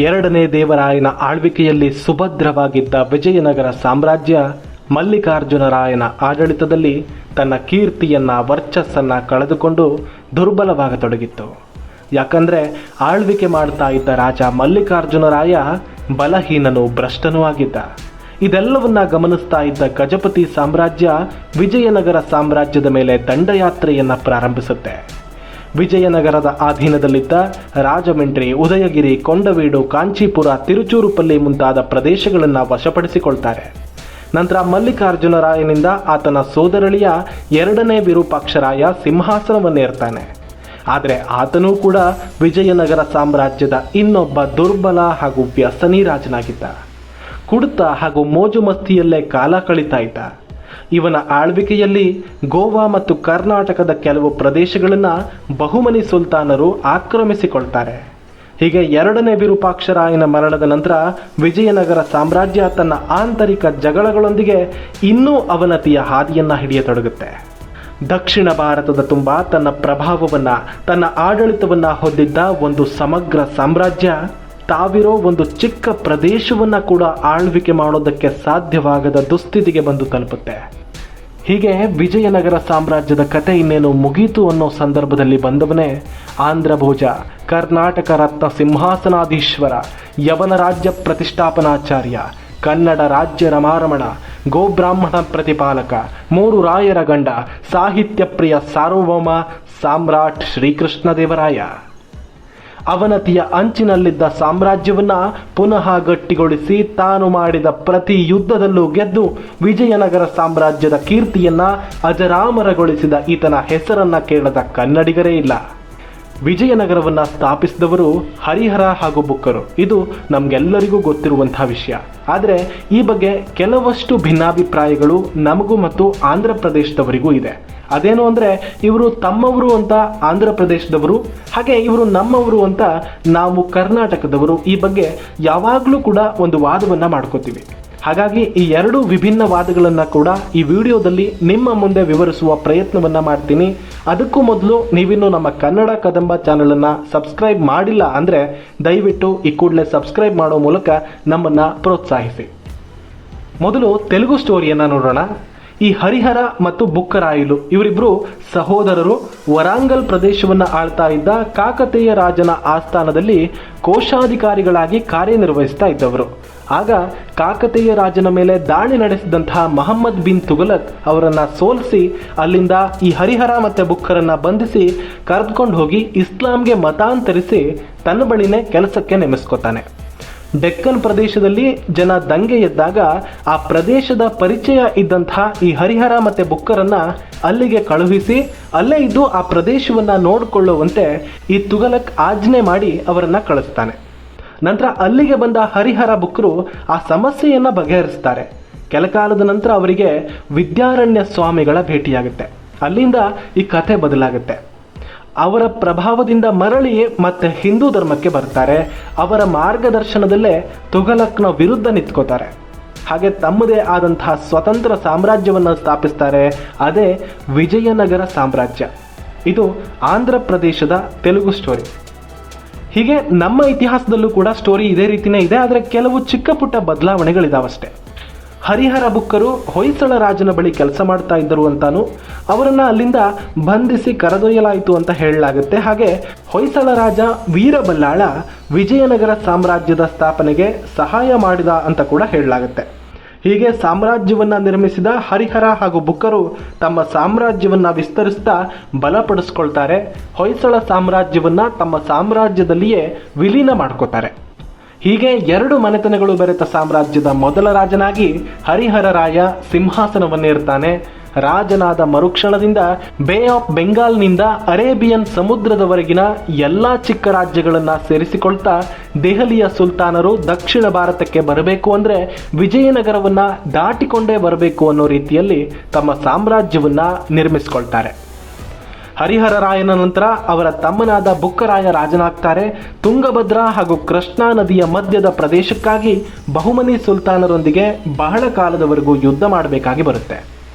ಎರಡನೇ ದೇವರಾಯನ ಆಳ್ವಿಕೆಯಲ್ಲಿ ಸುಭದ್ರವಾಗಿದ್ದ ವಿಜಯನಗರ ಸಾಮ್ರಾಜ್ಯ ಮಲ್ಲಿಕಾರ್ಜುನರಾಯನ ಆಡಳಿತದಲ್ಲಿ ತನ್ನ ಕೀರ್ತಿಯನ್ನು ವರ್ಚಸ್ಸನ್ನು ಕಳೆದುಕೊಂಡು ದುರ್ಬಲವಾಗತೊಡಗಿತ್ತು. ಯಾಕಂದರೆ ಆಳ್ವಿಕೆ ಮಾಡ್ತಾ ಇದ್ದ ರಾಜ ಮಲ್ಲಿಕಾರ್ಜುನರಾಯ ಬಲಹೀನನೂ ಭ್ರಷ್ಟನೂ ಆಗಿದ್ದ. ಇದೆಲ್ಲವನ್ನ ಗಮನಿಸ್ತಾ ಇದ್ದ ಗಜಪತಿ ಸಾಮ್ರಾಜ್ಯ ವಿಜಯನಗರ ಸಾಮ್ರಾಜ್ಯದ ಮೇಲೆ ದಂಡಯಾತ್ರೆಯನ್ನು ಪ್ರಾರಂಭಿಸುತ್ತೆ. ವಿಜಯನಗರದ ಅಧೀನದಲ್ಲಿದ್ದ ರಾಜಮಂಡ್ರಿ, ಉದಯಗಿರಿ, ಕೊಂಡವೀಡು, ಕಾಂಚೀಪುರ, ತಿರುಚೂರುಪಲ್ಲಿ ಮುಂತಾದ ಪ್ರದೇಶಗಳನ್ನು ವಶಪಡಿಸಿಕೊಳ್ತಾರೆ. ನಂತರ ಮಲ್ಲಿಕಾರ್ಜುನರಾಯನಿಂದ ಆತನ ಸೋದರಳಿಯ ಎರಡನೇ ವಿರೂಪಾಕ್ಷರಾಯ ಸಿಂಹಾಸನವನ್ನೇರ್ತಾನೆ. ಆದರೆ ಆತನೂ ಕೂಡ ವಿಜಯನಗರ ಸಾಮ್ರಾಜ್ಯದ ಇನ್ನೊಬ್ಬ ದುರ್ಬಲ ಹಾಗೂ ವ್ಯಸನಿ ರಾಜನಾಗಿದ್ದ. ಕುಡಿತ ಹಾಗೂ ಮೋಜು ಮಸ್ತಿಯಲ್ಲೇ ಕಾಲ ಕಳೀತಾ ಇದ್ದ. ಇವನ ಆಳ್ವಿಕೆಯಲ್ಲಿ ಗೋವಾ ಮತ್ತು ಕರ್ನಾಟಕದ ಕೆಲವು ಪ್ರದೇಶಗಳನ್ನು ಬಹುಮನಿ ಸುಲ್ತಾನರು ಆಕ್ರಮಿಸಿಕೊಳ್ತಾರೆ. ಹೀಗೆ ಎರಡನೇ ವಿರೂಪಾಕ್ಷರಾಯನ ಮರಣದ ನಂತರ ವಿಜಯನಗರ ಸಾಮ್ರಾಜ್ಯ ತನ್ನ ಆಂತರಿಕ ಜಗಳಗಳೊಂದಿಗೆ ಇನ್ನೂ ಅವನತಿಯ ಹಾದಿಯನ್ನು ಹಿಡಿಯತೊಡಗುತ್ತೆ. ದಕ್ಷಿಣ ಭಾರತದ ತುಂಬ ತನ್ನ ಪ್ರಭಾವವನ್ನು, ತನ್ನ ಆಡಳಿತವನ್ನು ಹೊಂದಿದ್ದ ಒಂದು ಸಮಗ್ರ ಸಾಮ್ರಾಜ್ಯ ತಾವಿರೋ ಒಂದು ಚಿಕ್ಕ ಪ್ರದೇಶವನ್ನು ಕೂಡ ಆಳ್ವಿಕೆ ಮಾಡೋದಕ್ಕೆ ಸಾಧ್ಯವಾಗದ ದುಸ್ಥಿತಿಗೆ ಬಂದು ತಲುಪುತ್ತೆ. ಹೀಗೆ ವಿಜಯನಗರ ಸಾಮ್ರಾಜ್ಯದ ಕತೆ ಇನ್ನೇನು ಮುಗೀತು ಅನ್ನೋ ಸಂದರ್ಭದಲ್ಲಿ ಬಂದವನೇ ಆಂಧ್ರಭೋಜ, ಕರ್ನಾಟಕ ರತ್ನ ಸಿಂಹಾಸನಾಧೀಶ್ವರ, ಯವನ ರಾಜ್ಯ ಪ್ರತಿಷ್ಠಾಪನಾಚಾರ್ಯ, ಕನ್ನಡ ರಾಜ್ಯ ರಮಾರಮಣ, ಗೋಬ್ರಾಹ್ಮಣ ಪ್ರತಿಪಾಲಕ, ಮೂರು ರಾಯರ ಗಂಡ, ಸಾಹಿತ್ಯ ಪ್ರಿಯ ಸಾರ್ವಭೌಮ ಸಾಮ್ರಾಟ್ ಶ್ರೀಕೃಷ್ಣದೇವರಾಯ. ಅವನತಿಯ ಅಂಚಿನಲ್ಲಿದ್ದ ಸಾಮ್ರಾಜ್ಯವನ್ನ ಪುನಃ ಗಟ್ಟಿಗೊಳಿಸಿ ತಾನು ಮಾಡಿದ ಪ್ರತಿ ಯುದ್ಧದಲ್ಲೂ ಗೆದ್ದು ವಿಜಯನಗರ ಸಾಮ್ರಾಜ್ಯದ ಕೀರ್ತಿಯನ್ನ ಅಜರಾಮರಗೊಳಿಸಿದ ಈತನ ಹೆಸರನ್ನ ಕೇಳದ ಕನ್ನಡಿಗರೇ ಇಲ್ಲ. ವಿಜಯನಗರವನ್ನು ಸ್ಥಾಪಿಸಿದವರು ಹರಿಹರ ಹಾಗೂ ಬುಕ್ಕರು. ಇದು ನಮಗೆಲ್ಲರಿಗೂ ಗೊತ್ತಿರುವಂತಹ ವಿಷಯ. ಆದರೆ ಈ ಬಗ್ಗೆ ಕೆಲವಷ್ಟು ಭಿನ್ನಾಭಿಪ್ರಾಯಗಳು ನಮಗೂ ಮತ್ತು ಆಂಧ್ರ ಪ್ರದೇಶದವರಿಗೂ ಇದೆ. ಅದೇನು ಅಂದರೆ ಇವರು ತಮ್ಮವರು ಅಂತ ಆಂಧ್ರ ಪ್ರದೇಶದವರು, ಹಾಗೆ ಇವರು ನಮ್ಮವರು ಅಂತ ನಾವು ಕರ್ನಾಟಕದವರು. ಈ ಬಗ್ಗೆ ಯಾವಾಗಲೂ ಕೂಡ ಒಂದು ವಾದವನ್ನು ಮಾಡ್ಕೋತೀವಿ. ಹಾಗಾಗಿ ಈ ಎರಡು ವಿಭಿನ್ನ ವಾದಗಳನ್ನು ಕೂಡ ಈ ವಿಡಿಯೋದಲ್ಲಿ ನಿಮ್ಮ ಮುಂದೆ ವಿವರಿಸುವ ಪ್ರಯತ್ನವನ್ನು ಮಾಡ್ತೀನಿ. ಅದಕ್ಕೂ ಮೊದಲು ನೀವಿನ್ನು ನಮ್ಮ ಕನ್ನಡ ಕದಂಬ ಚಾನಲನ್ನು ಸಬ್ಸ್ಕ್ರೈಬ್ ಮಾಡಿಲ್ಲ ಅಂದರೆ ದಯವಿಟ್ಟು ಈ ಕೂಡಲೇ ಸಬ್ಸ್ಕ್ರೈಬ್ ಮಾಡೋ ಮೂಲಕ ನಮ್ಮನ್ನು ಪ್ರೋತ್ಸಾಹಿಸಿ. ಮೊದಲು ತೆಲುಗು ಸ್ಟೋರಿಯನ್ನು ನೋಡೋಣ. ಈ ಹರಿಹರ ಮತ್ತು ಬುಕ್ಕರಾಯಲು ಇವರಿಬ್ಬರು ಸಹೋದರರು ವರಾಂಗಲ್ ಪ್ರದೇಶವನ್ನು ಆಳ್ತಾ ಇದ್ದ ಕಾಕತೀಯ ರಾಜನ ಆಸ್ಥಾನದಲ್ಲಿ ಕೋಶಾಧಿಕಾರಿಗಳಾಗಿ ಕಾರ್ಯನಿರ್ವಹಿಸ್ತಾ ಇದ್ದವರು. ಆಗ ಕಾಕತೀಯ ರಾಜನ ಮೇಲೆ ದಾಳಿ ನಡೆಸಿದಂತಹ ಮಹಮ್ಮದ್ ಬಿನ್ ತುಘಲಕ್ ಅವರನ್ನು ಸೋಲಿಸಿ ಅಲ್ಲಿಂದ ಈ ಹರಿಹರ ಮತ್ತು ಬುಕ್ಕರನ್ನು ಬಂಧಿಸಿ ಕರೆದುಕೊಂಡು ಹೋಗಿ ಇಸ್ಲಾಂಗೆ ಮತಾಂತರಿಸಿ ತನ್ನ ಬಳಿನೇ ಕೆಲಸಕ್ಕೆ ನೇಮಿಸ್ಕೊತಾನೆ. ಡೆಕ್ಕನ್ ಪ್ರದೇಶದಲ್ಲಿ ಜನ ದಂಗೆ ಎದ್ದಾಗ ಆ ಪ್ರದೇಶದ ಪರಿಚಯ ಇದ್ದಂತಹ ಈ ಹರಿಹರ ಮತ್ತು ಬುಕ್ಕರನ್ನು ಅಲ್ಲಿಗೆ ಕಳುಹಿಸಿ ಅಲ್ಲೇ ಇದ್ದು ಆ ಪ್ರದೇಶವನ್ನು ನೋಡಿಕೊಳ್ಳುವಂತೆ ಈ ತುಘಲಕ್ ಆಜ್ಞೆ ಮಾಡಿ ಅವರನ್ನು ಕಳಿಸ್ತಾನೆ. ನಂತರ ಅಲ್ಲಿಗೆ ಬಂದ ಹರಿಹರ ಬುಕ್ಕರು ಆ ಸಮಸ್ಯೆಯನ್ನು ಬಗೆಹರಿಸ್ತಾರೆ. ಕೆಲಕಾಲದ ನಂತರ ಅವರಿಗೆ ವಿದ್ಯಾರಣ್ಯ ಸ್ವಾಮಿಗಳ ಭೇಟಿಯಾಗುತ್ತೆ. ಅಲ್ಲಿಂದ ಈ ಕಥೆ ಬದಲಾಗುತ್ತೆ. ಅವರ ಪ್ರಭಾವದಿಂದ ಮರಳಿ ಮತ್ತೆ ಹಿಂದೂ ಧರ್ಮಕ್ಕೆ ಬರ್ತಾರೆ. ಅವರ ಮಾರ್ಗದರ್ಶನದಲ್ಲೇ ತುಘಲಕ್ನ ವಿರುದ್ಧ ನಿಂತ್ಕೋತಾರೆ. ಹಾಗೆ ತಮ್ಮದೇ ಆದಂತಹ ಸ್ವತಂತ್ರ ಸಾಮ್ರಾಜ್ಯವನ್ನು ಸ್ಥಾಪಿಸ್ತಾರೆ. ಅದೇ ವಿಜಯನಗರ ಸಾಮ್ರಾಜ್ಯ. ಇದು ಆಂಧ್ರ ಪ್ರದೇಶದ ತೆಲುಗು ಸ್ಟೋರಿ. ಹೀಗೆ ನಮ್ಮ ಇತಿಹಾಸದಲ್ಲೂ ಕೂಡ ಸ್ಟೋರಿ ಇದೇ ರೀತಿಯೇ ಇದೆ, ಆದರೆ ಕೆಲವು ಚಿಕ್ಕ ಪುಟ್ಟ ಬದಲಾವಣೆಗಳಿದಾವಷ್ಟೇ. ಹರಿಹರ ಬುಕ್ಕರು ಹೊಯ್ಸಳ ರಾಜನ ಬಳಿ ಕೆಲಸ ಮಾಡ್ತಾ ಇದ್ದರು ಅಂತಾನು ಅವರನ್ನು ಅಲ್ಲಿಂದ ಬಂಧಿಸಿ ಕರೆದೊಯ್ಯಲಾಯಿತು ಅಂತ ಹೇಳಲಾಗುತ್ತೆ. ಹಾಗೆ ಹೊಯ್ಸಳ ರಾಜ ವೀರಬಲ್ಲಾಳ ವಿಜಯನಗರ ಸಾಮ್ರಾಜ್ಯದ ಸ್ಥಾಪನೆಗೆ ಸಹಾಯ ಮಾಡಿದ ಅಂತ ಕೂಡ ಹೇಳಲಾಗುತ್ತೆ. ಹೀಗೆ ಸಾಮ್ರಾಜ್ಯವನ್ನು ನಿರ್ಮಿಸಿದ ಹರಿಹರ ಹಾಗೂ ಬುಕ್ಕರು ತಮ್ಮ ಸಾಮ್ರಾಜ್ಯವನ್ನು ವಿಸ್ತರಿಸ್ತಾ ಬಲಪಡಿಸ್ಕೊಳ್ತಾರೆ. ಹೊಯ್ಸಳ ಸಾಮ್ರಾಜ್ಯವನ್ನು ತಮ್ಮ ಸಾಮ್ರಾಜ್ಯದಲ್ಲಿಯೇ ವಿಲೀನ ಮಾಡ್ಕೋತಾರೆ. ಹೀಗೆ ಎರಡು ಮನೆತನಗಳು ಬೆರೆತ ಸಾಮ್ರಾಜ್ಯದ ಮೊದಲ ರಾಜನಾಗಿ ಹರಿಹರ ರಾಯ ಸಿಂಹಾಸನವನ್ನೇರ್ತಾನೆ. ರಾಜನಾದ ಮರುಕ್ಷಣದಿಂದ ಬೇ ಆಫ್ ಬೆಂಗಾಲ್ನಿಂದ ಅರೇಬಿಯನ್ ಸಮುದ್ರದವರೆಗಿನ ಎಲ್ಲ ಚಿಕ್ಕ ರಾಜ್ಯಗಳನ್ನು ಸೇರಿಸಿಕೊಳ್ತಾ ದೆಹಲಿಯ ಸುಲ್ತಾನರು ದಕ್ಷಿಣ ಭಾರತಕ್ಕೆ ಬರಬೇಕು ಅಂದರೆ ವಿಜಯನಗರವನ್ನು ದಾಟಿಕೊಂಡೇ ಬರಬೇಕು ಅನ್ನೋ ರೀತಿಯಲ್ಲಿ ತಮ್ಮ ಸಾಮ್ರಾಜ್ಯವನ್ನು ನಿರ್ಮಿಸಿಕೊಳ್ತಾರೆ. ಹರಿಹರ ರಾಯನ ನಂತರ ಅವರ ತಮ್ಮನಾದ ಬುಕ್ಕರಾಯ ರಾಜನಾಗ್ತಾರೆ. ತುಂಗಭದ್ರಾ ಹಾಗೂ ಕೃಷ್ಣಾ ನದಿಯ ಮಧ್ಯದ ಪ್ರದೇಶಕ್ಕಾಗಿ ಬಹುಮನಿ ಸುಲ್ತಾನರೊಂದಿಗೆ ಬಹಳ ಕಾಲದವರೆಗೂ ಯುದ್ಧ ಮಾಡಬೇಕಾಗಿ ಬರುತ್ತೆ.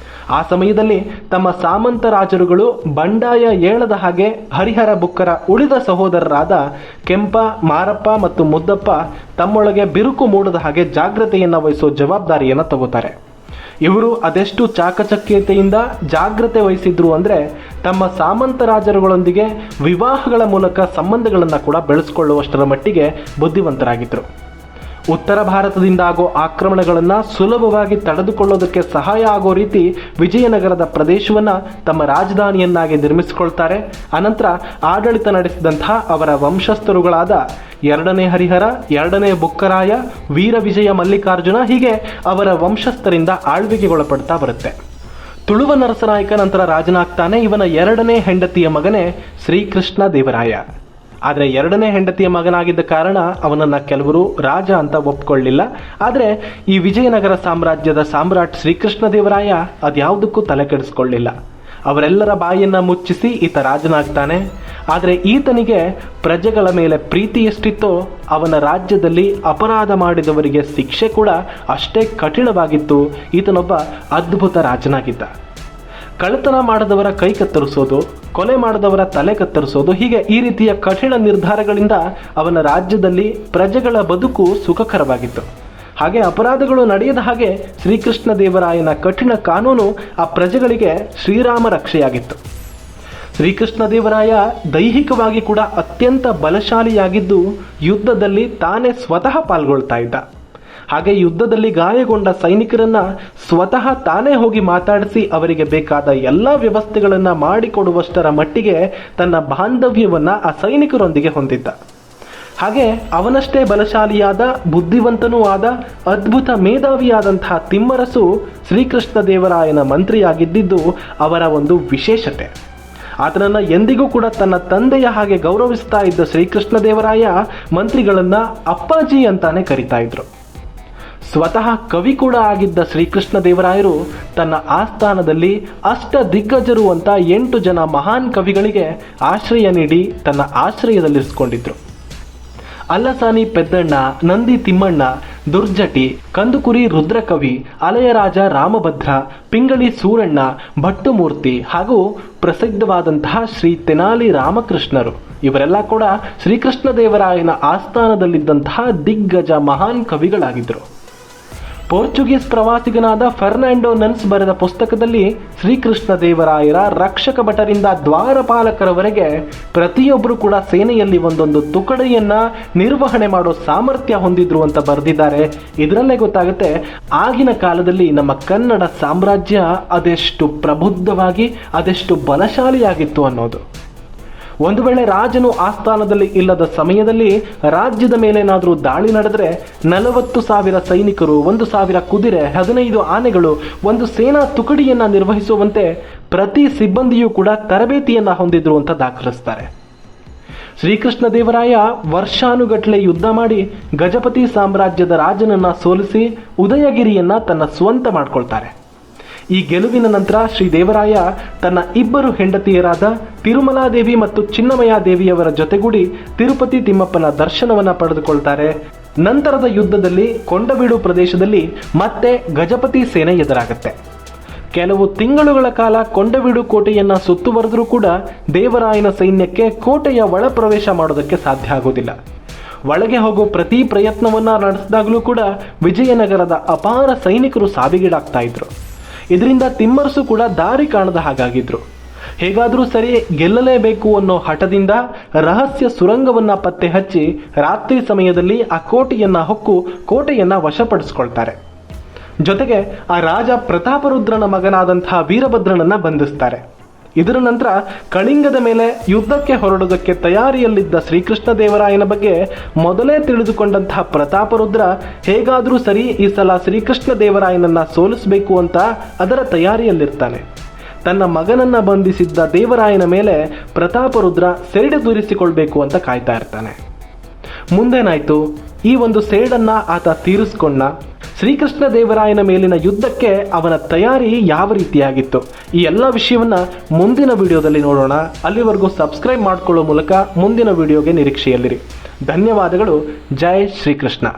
ಆ ಸಮಯದಲ್ಲಿ ತಮ್ಮ ಸಾಮಂತ ರಾಜರುಗಳು ಬಂಡಾಯ ಏಳದ ಹಾಗೆ ಹರಿಹರ ಬುಕ್ಕರ ಉಳಿದ ಸಹೋದರರಾದ ಕೆಂಪ, ಮಾರಪ್ಪ ಮತ್ತು ಮುದ್ದಪ್ಪ ತಮ್ಮೊಳಗೆ ಬಿರುಕು ಮೂಡದ ಹಾಗೆ ಜಾಗ್ರತೆಯನ್ನು ವಹಿಸೋ ಜವಾಬ್ದಾರಿಯನ್ನು ತಗೋತಾರೆ. ಇವರು ಅದೆಷ್ಟು ಚಾಕಚಕ್ಯತೆಯಿಂದ ಜಾಗ್ರತೆ ವಹಿಸಿದ್ರು ಅಂದರೆ ತಮ್ಮ ಸಾಮಂತ ರಾಜರುಗಳೊಂದಿಗೆ ವಿವಾಹಗಳ ಮೂಲಕ ಸಂಬಂಧಗಳನ್ನು ಕೂಡ ಬೆಳೆಸ್ಕೊಳ್ಳುವಷ್ಟರ ಮಟ್ಟಿಗೆ ಬುದ್ಧಿವಂತರಾಗಿದ್ದರು. ಉತ್ತರ ಭಾರತದಿಂದ ಆಗೋ ಆಕ್ರಮಣಗಳನ್ನು ಸುಲಭವಾಗಿ ತಡೆದುಕೊಳ್ಳೋದಕ್ಕೆ ಸಹಾಯ ಆಗೋ ರೀತಿ ವಿಜಯನಗರದ ಪ್ರದೇಶವನ್ನು ತಮ್ಮ ರಾಜಧಾನಿಯನ್ನಾಗಿ ನಿರ್ಮಿಸಿಕೊಳ್ತಾರೆ. ಅನಂತರ ಆಡಳಿತ ನಡೆಸಿದಂತಹ ಅವರ ವಂಶಸ್ಥರುಗಳಾದ 2ನೇ ಹರಿಹರ, 2ನೇ ಬುಕ್ಕರಾಯ, ವೀರ ವಿಜಯ ಮಲ್ಲಿಕಾರ್ಜುನ ಹೀಗೆ ಅವರ ವಂಶಸ್ಥರಿಂದ ಆಳ್ವಿಕೆಗೊಳಪಡ್ತಾ ಬರುತ್ತೆ. ತುಳುವ ನರಸನಾಯಕ ನಂತರ ರಾಜನಾಗ್ತಾನೆ. ಇವನ 2ನೇ ಹೆಂಡತಿಯ ಮಗನೇ ಶ್ರೀಕೃಷ್ಣ ದೇವರಾಯ. ಆದರೆ 2ನೇ ಹೆಂಡತಿಯ ಮಗನಾಗಿದ್ದ ಕಾರಣ ಅವನನ್ನು ಕೆಲವರು ರಾಜ ಅಂತ ಒಪ್ಕೊಳ್ಳಿಲ್ಲ. ಆದರೆ ಈ ವಿಜಯನಗರ ಸಾಮ್ರಾಜ್ಯದ ಸಾಮ್ರಾಟ್ ಶ್ರೀಕೃಷ್ಣ ದೇವರಾಯ ಅದ್ಯಾವುದಕ್ಕೂ ತಲೆ ಕೆಡಿಸ್ಕೊಳ್ಳಿಲ್ಲ. ಅವರೆಲ್ಲರ ಬಾಯನ್ನು ಮುಚ್ಚಿಸಿ ಈತ ರಾಜನಾಗ್ತಾನೆ. ಆದರೆ ಈತನಿಗೆ ಪ್ರಜೆಗಳ ಮೇಲೆ ಪ್ರೀತಿ ಎಷ್ಟಿತ್ತೋ ಅವನ ರಾಜ್ಯದಲ್ಲಿ ಅಪರಾಧ ಮಾಡಿದವರಿಗೆ ಶಿಕ್ಷೆ ಕೂಡ ಅಷ್ಟೇ ಕಠಿಣವಾಗಿತ್ತು. ಈತನೊಬ್ಬ ಅದ್ಭುತ ರಾಜನಾಗಿದ್ದ. ಕಳ್ಳತನ ಮಾಡದವರ ಕೈ ಕತ್ತರಿಸೋದು, ಕೊಲೆ ಮಾಡದವರ ತಲೆ ಕತ್ತರಿಸೋದು, ಹೀಗೆ ಈ ರೀತಿಯ ಕಠಿಣ ನಿರ್ಧಾರಗಳಿಂದ ಅವನ ರಾಜ್ಯದಲ್ಲಿ ಪ್ರಜೆಗಳ ಬದುಕು ಸುಖಕರವಾಗಿತ್ತು. ಹಾಗೆ ಅಪರಾಧಗಳು ನಡೆಯದ ಹಾಗೆ ಶ್ರೀಕೃಷ್ಣ ದೇವರಾಯನ ಕಠಿಣ ಕಾನೂನು ಆ ಪ್ರಜೆಗಳಿಗೆ ಶ್ರೀರಾಮ ರಕ್ಷೆಯಾಗಿತ್ತು. ಶ್ರೀಕೃಷ್ಣ ದೇವರಾಯ ದೈಹಿಕವಾಗಿ ಕೂಡ ಅತ್ಯಂತ ಬಲಶಾಲಿಯಾಗಿದ್ದು ಯುದ್ಧದಲ್ಲಿ ತಾನೇ ಸ್ವತಃ ಪಾಲ್ಗೊಳ್ತಾ ಇದ್ದ. ಹಾಗೆ ಯುದ್ಧದಲ್ಲಿ ಗಾಯಗೊಂಡ ಸೈನಿಕರನ್ನ ಸ್ವತಃ ತಾನೇ ಹೋಗಿ ಮಾತಾಡಿಸಿ ಅವರಿಗೆ ಬೇಕಾದ ಎಲ್ಲ ವ್ಯವಸ್ಥೆಗಳನ್ನು ಮಾಡಿಕೊಡುವಷ್ಟರ ಮಟ್ಟಿಗೆ ತನ್ನ ಬಾಂಧವ್ಯವನ್ನ ಆ ಸೈನಿಕರೊಂದಿಗೆ ಹೊಂದಿದ್ದ. ಹಾಗೆ ಅವನಷ್ಟೇ ಬಲಶಾಲಿಯಾದ, ಬುದ್ಧಿವಂತನೂ ಆದ, ಅದ್ಭುತ ಮೇಧಾವಿಯಾದಂತಹ ತಿಮ್ಮರಸು ಶ್ರೀಕೃಷ್ಣ ದೇವರಾಯನ ಮಂತ್ರಿಯಾಗಿದ್ದಿದ್ದು ಅವರ ಒಂದು ವಿಶೇಷತೆ. ಆತನನ್ನು ಎಂದಿಗೂ ಕೂಡ ತನ್ನ ತಂದೆಯ ಹಾಗೆ ಗೌರವಿಸ್ತಾ ಇದ್ದ ಶ್ರೀಕೃಷ್ಣ ದೇವರಾಯ ಮಂತ್ರಿಗಳನ್ನ ಅಪ್ಪಾಜಿ ಅಂತಾನೆ ಕರಿತಾ ಇದ್ರು. ಸ್ವತಃ ಕವಿ ಕೂಡ ಆಗಿದ್ದ ಶ್ರೀಕೃಷ್ಣ ದೇವರಾಯರು ತನ್ನ ಆಸ್ಥಾನದಲ್ಲಿ ಅಷ್ಟ ದಿಗ್ಗಜರು ಅಂತ 8 ಜನ ಮಹಾನ್ ಕವಿಗಳಿಗೆ ಆಶ್ರಯ ನೀಡಿ ತನ್ನ ಆಶ್ರಯದಲ್ಲಿರಿಸಿಕೊಂಡಿದ್ರು. ಅಲ್ಲಸಾನಿ ಪೆದ್ದಣ್ಣ, ನಂದಿ ತಿಮ್ಮಣ್ಣ, ದುರ್ಜಟಿ, ಕಂದುಕುರಿ ರುದ್ರಕವಿ, ಅಲಯರಾಜ ರಾಮಭದ್ರ, ಪಿಂಗಳಿ ಸೂರಣ್ಣ, ಭಟ್ಟುಮೂರ್ತಿ ಹಾಗೂ ಪ್ರಸಿದ್ಧವಾದಂತಹ ಶ್ರೀ ತೆನಾಲಿ ರಾಮಕೃಷ್ಣರು ಇವರೆಲ್ಲ ಕೂಡ ಶ್ರೀಕೃಷ್ಣ ದೇವರಾಯನ ಆಸ್ಥಾನದಲ್ಲಿದ್ದಂತಹ ದಿಗ್ಗಜ ಮಹಾನ್ ಕವಿಗಳಾಗಿದ್ದರು. ಪೋರ್ಚುಗೀಸ್ ಪ್ರವಾಸಿಗನಾದ ಫರ್ನಾಂಡೋ ನನ್ಸ್ ಬರೆದ ಪುಸ್ತಕದಲ್ಲಿ ಶ್ರೀಕೃಷ್ಣ ದೇವರಾಯರ ರಕ್ಷಕ ಭಟರಿಂದ ದ್ವಾರಪಾಲಕರವರೆಗೆ ಪ್ರತಿಯೊಬ್ಬರು ಕೂಡ ಸೇನೆಯಲ್ಲಿ ಒಂದೊಂದು ತುಕಡಿಯನ್ನ ನಿರ್ವಹಣೆ ಮಾಡೋ ಸಾಮರ್ಥ್ಯ ಹೊಂದಿದ್ರು ಅಂತ ಬರೆದಿದ್ದಾರೆ. ಇದರಲ್ಲೇ ಗೊತ್ತಾಗುತ್ತೆ ಆಗಿನ ಕಾಲದಲ್ಲಿ ನಮ್ಮ ಕನ್ನಡ ಸಾಮ್ರಾಜ್ಯ ಅದೆಷ್ಟು ಪ್ರಬುದ್ಧವಾಗಿ, ಅದೆಷ್ಟು ಬಲಶಾಲಿಯಾಗಿತ್ತು ಅನ್ನೋದು. ಒಂದು ವೇಳೆ ರಾಜನು ಆಸ್ಥಾನದಲ್ಲಿ ಇಲ್ಲದ ಸಮಯದಲ್ಲಿ ರಾಜ್ಯದ ಮೇಲೇನಾದರೂ ದಾಳಿ ನಡೆದರೆ 40,000 ಸೈನಿಕರು, 1,000 ಕುದುರೆ, 15 ಆನೆಗಳು, ಒಂದು ಸೇನಾ ತುಕಡಿಯನ್ನ ನಿರ್ವಹಿಸುವಂತೆ ಪ್ರತಿ ಸಿಬ್ಬಂದಿಯೂ ಕೂಡ ತರಬೇತಿಯನ್ನ ಹೊಂದಿದ್ರು ಅಂತ ದಾಖಲಿಸ್ತಾರೆ. ಶ್ರೀಕೃಷ್ಣ ದೇವರಾಯ ವರ್ಷಾನುಗಟ್ಟಲೆ ಯುದ್ಧ ಮಾಡಿ ಗಜಪತಿ ಸಾಮ್ರಾಜ್ಯದ ರಾಜನನ್ನ ಸೋಲಿಸಿ ಉದಯಗಿರಿಯನ್ನ ತನ್ನ ಸ್ವಂತ ಮಾಡ್ಕೊಳ್ತಾರೆ. ಈ ಗೆಲುವಿನ ನಂತರ ಶ್ರೀದೇವರಾಯ ತನ್ನ 2 ಹೆಂಡತಿಯರಾದ ತಿರುಮಲಾದೇವಿ ಮತ್ತು ಚಿನ್ನಮಯಾದೇವಿಯವರ ಜೊತೆಗೂಡಿ ತಿರುಪತಿ ತಿಮ್ಮಪ್ಪನ ದರ್ಶನವನ್ನ ಪಡೆದುಕೊಳ್ತಾರೆ. ನಂತರದ ಯುದ್ಧದಲ್ಲಿ ಕೊಂಡವೀಡು ಪ್ರದೇಶದಲ್ಲಿ ಮತ್ತೆ ಗಜಪತಿ ಸೇನೆ ಎದುರಾಗುತ್ತೆ. ಕೆಲವು ತಿಂಗಳುಗಳ ಕಾಲ ಕೊಂಡವೀಡು ಕೋಟೆಯನ್ನ ಸುತ್ತುವರೆದರೂ ಕೂಡ ದೇವರಾಯನ ಸೈನ್ಯಕ್ಕೆ ಕೋಟೆಯ ಒಳ ಪ್ರವೇಶ ಮಾಡೋದಕ್ಕೆ ಸಾಧ್ಯ ಆಗೋದಿಲ್ಲ. ಒಳಗೆ ಹೋಗೋ ಪ್ರತಿ ಪ್ರಯತ್ನವನ್ನ ನಡೆಸಿದಾಗಲೂ ಕೂಡ ವಿಜಯನಗರದ ಅಪಾರ ಸೈನಿಕರು ಸಾವಿಗೀಡಾಗ್ತಾ ಇದ್ರು. ಇದರಿಂದ ತಿಮ್ಮರಸು ಕೂಡ ದಾರಿ ಕಾಣದ ಹಾಗಾಗಿದ್ರು. ಹೇಗಾದರೂ ಸರಿ ಗೆಲ್ಲಲೇಬೇಕು ಅನ್ನೋ ಹಠದಿಂದ ರಹಸ್ಯ ಸುರಂಗವನ್ನ ಪತ್ತೆ ಹಚ್ಚಿ ರಾತ್ರಿ ಸಮಯದಲ್ಲಿ ಆ ಕೋಟೆಯನ್ನ ಹೊಕ್ಕು ಕೋಟೆಯನ್ನ ವಶಪಡಿಸ್ಕೊಳ್ತಾರೆ. ಜೊತೆಗೆ ಆ ರಾಜ ಪ್ರತಾಪರುದ್ರನ ಮಗನಾದಂತಹ ವೀರಭದ್ರನನ್ನ ಬಂಧಿಸ್ತಾರೆ. ಇದರ ನಂತರ ಕಳಿಂಗದ ಮೇಲೆ ಯುದ್ಧಕ್ಕೆ ಹೊರಡುವುದಕ್ಕೆ ತಯಾರಿಯಲ್ಲಿದ್ದ ಶ್ರೀಕೃಷ್ಣ ದೇವರಾಯನ ಬಗ್ಗೆ ಮೊದಲೇ ತಿಳಿದುಕೊಂಡಂತಹ ಪ್ರತಾಪರುದ್ರ ಹೇಗಾದರೂ ಸರಿ ಈ ಸಲ ಶ್ರೀಕೃಷ್ಣ ದೇವರಾಯನನ್ನ ಸೋಲಿಸಬೇಕು ಅಂತ ಅದರ ತಯಾರಿಯಲ್ಲಿರ್ತಾನೆ. ತನ್ನ ಮಗನನ್ನ ಬಂಧಿಸಿದ್ದ ದೇವರಾಯನ ಮೇಲೆ ಪ್ರತಾಪರುದ್ರ ಸೆರಡು ತೀರಿಸಿಕೊಳ್ಬೇಕು ಅಂತ ಕಾಯ್ತಾ ಇರ್ತಾನೆ. ಮುಂದೇನಾಯ್ತು? ಈ ಒಂದು ಸೇಡನ್ನ ಆತ ತೀರಿಸ್ಕೊಂಡ. ಶ್ರೀಕೃಷ್ಣ ದೇವರಾಯನ ಮೇಲಿನ ಯುದ್ಧಕ್ಕೆ ಅವನ ತಯಾರಿ ಯಾವ ರೀತಿಯಾಗಿತ್ತು, ಈ ಎಲ್ಲ ವಿಷಯವನ್ನ ಮುಂದಿನ ವಿಡಿಯೋದಲ್ಲಿ ನೋಡೋಣ. ಅಲ್ಲಿವರೆಗೂ ಸಬ್ಸ್ಕ್ರೈಬ್ ಮಾಡಿಕೊಳ್ಳೋ ಮೂಲಕ ಮುಂದಿನ ವಿಡಿಯೋಗೆ ನಿರೀಕ್ಷೆಯಲ್ಲಿರಿ. ಧನ್ಯವಾದಗಳು. ಜೈ ಶ್ರೀಕೃಷ್ಣ.